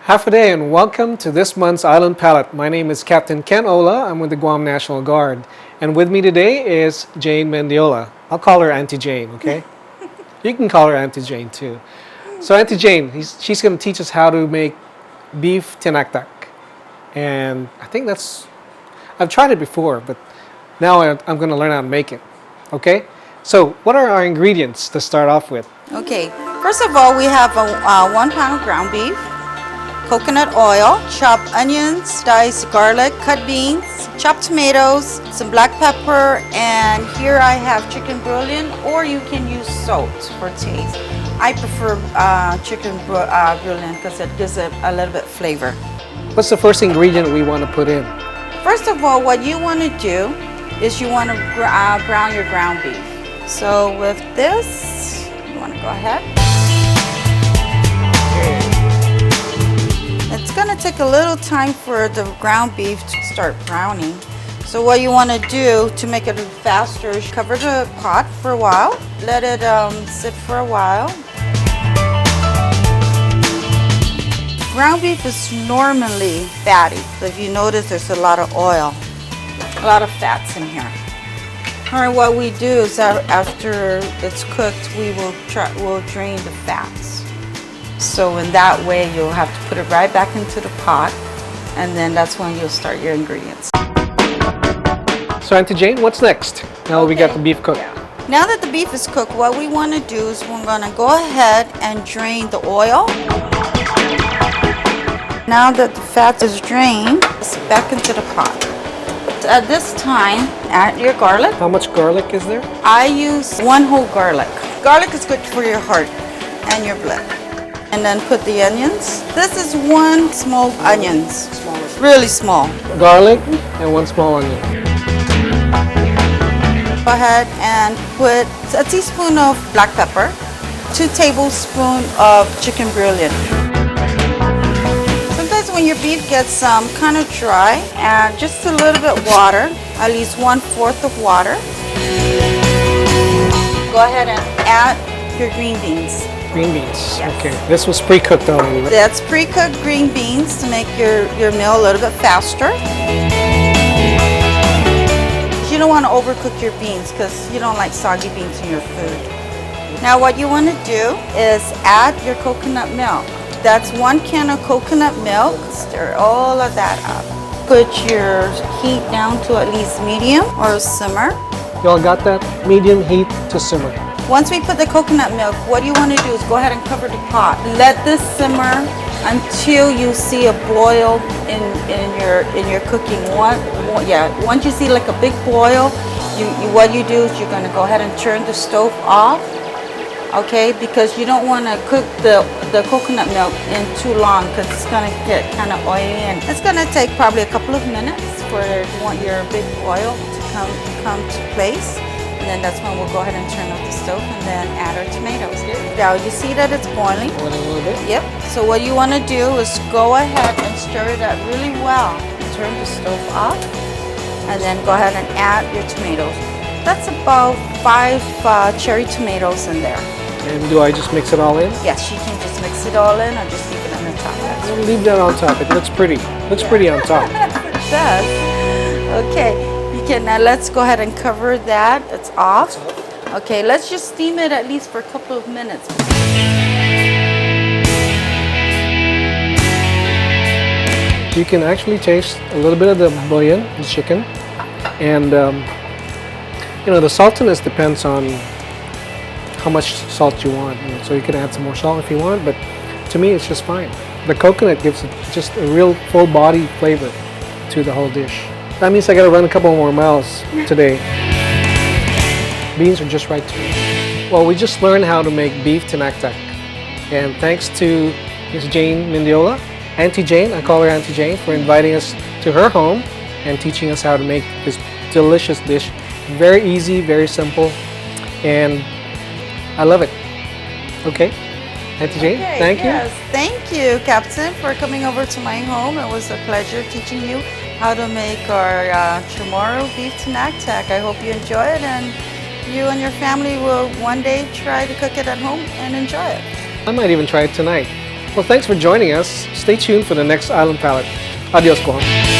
Half a day and welcome to this month's Island Palate. My name is Captain Ken Ola. I'm with the Guam National Guard. And with me today is Jane Mendiola. I'll call her Auntie Jane, okay? You can call her Auntie Jane too. So Auntie Jane, she's going to teach us how to make Beef Tinaktak. And I think I've tried it before, but now I'm going to learn how to make it, okay? So what are our ingredients to start off with? Okay, first of all, we have 1 pound of ground beef, coconut oil, chopped onions, diced garlic, cut beans, chopped tomatoes, some black pepper, and here I have chicken bouillon, or you can use salt for taste. I prefer chicken bouillon because it gives it a little bit flavor. What's the first ingredient we want to put in? First of all, what you want to do is you want to brown your ground beef. So with this, you want to go ahead. It's going to take a little time for the ground beef to start browning. So what you want to do to make it faster is cover the pot for a while. Let it sit for a while. Ground beef is normally fatty, but if you notice there's a lot of oil, a lot of fats in here. All right, what we do is that after it's cooked, we'll drain the fats. So in that way, you'll have to put it right back into the pot, and then that's when you'll start your ingredients. So Auntie Jane, what's next? Now we got the beef cooked. Yeah. Now that the beef is cooked, what we want to do is we're going to go ahead and drain the oil. Now that the fat is drained, it's back into the pot. At this time, add your garlic. How much garlic is there? I use 1 whole garlic. Garlic is good for your heart and your blood. And then put the onions. This is 1 small onion, really small. Garlic and 1 small onion. Go ahead and put a teaspoon of black pepper, 2 tablespoons of chicken bouillon. Sometimes when your beef gets kind of dry, add just a little bit water, at least 1/4 of water. Go ahead and add your green beans. Green beans. Yes. Okay. This was pre-cooked already. Right? That's pre-cooked green beans to make your meal a little bit faster. You don't want to overcook your beans because you don't like soggy beans in your food. Now what you want to do is add your coconut milk. That's 1 can of coconut milk. Stir all of that up. Put your heat down to at least medium or simmer. Y'all got that? Medium heat to simmer. Once we put the coconut milk, what you want to do is go ahead and cover the pot. Let this simmer until you see a boil in your cooking. Once you see like a big boil, what you do is you're going to go ahead and turn the stove off. Okay, because you don't want to cook the coconut milk in too long because it's going to get kind of oily, and it's going to take probably a couple of minutes for your big boil to come to place. And then that's when we'll go ahead and turn off the stove and then add our tomatoes. Now you see that it's boiling? Boiling a little bit? Yep. So what you want to do is go ahead and stir it up really well. Turn the stove off and then go ahead and add your tomatoes. That's about 5 cherry tomatoes in there. And do I just mix it all in? Yes, you can just mix it all in or just leave it on the top. I'll leave that on top. It looks pretty. Looks pretty on top. It does. Okay. Now let's go ahead and cover that. It's off. Okay, let's just steam it at least for a couple of minutes. You can actually taste a little bit of the bouillon, the chicken, and the saltiness depends on how much salt you want. So you can add some more salt if you want, but to me it's just fine. The coconut gives it just a real full body flavor to the whole dish. That means I gotta run a couple more miles today. Beans are just right too. Well, we just learned how to make beef tinaktak. And thanks to Ms. Jane Mendiola, Auntie Jane, I call her Auntie Jane, for inviting us to her home and teaching us how to make this delicious dish. Very easy, very simple, and I love it. Okay? Auntie Jane, thank you. Yes, thank you, Captain, for coming over to my home. It was a pleasure teaching you how to make our tomorrow beef tinaktak. I hope you enjoy it, and you and your family will one day try to cook it at home and enjoy it. I might even try it tonight. Well, thanks for joining us. Stay tuned for the next Island Palate. Adios, Guam.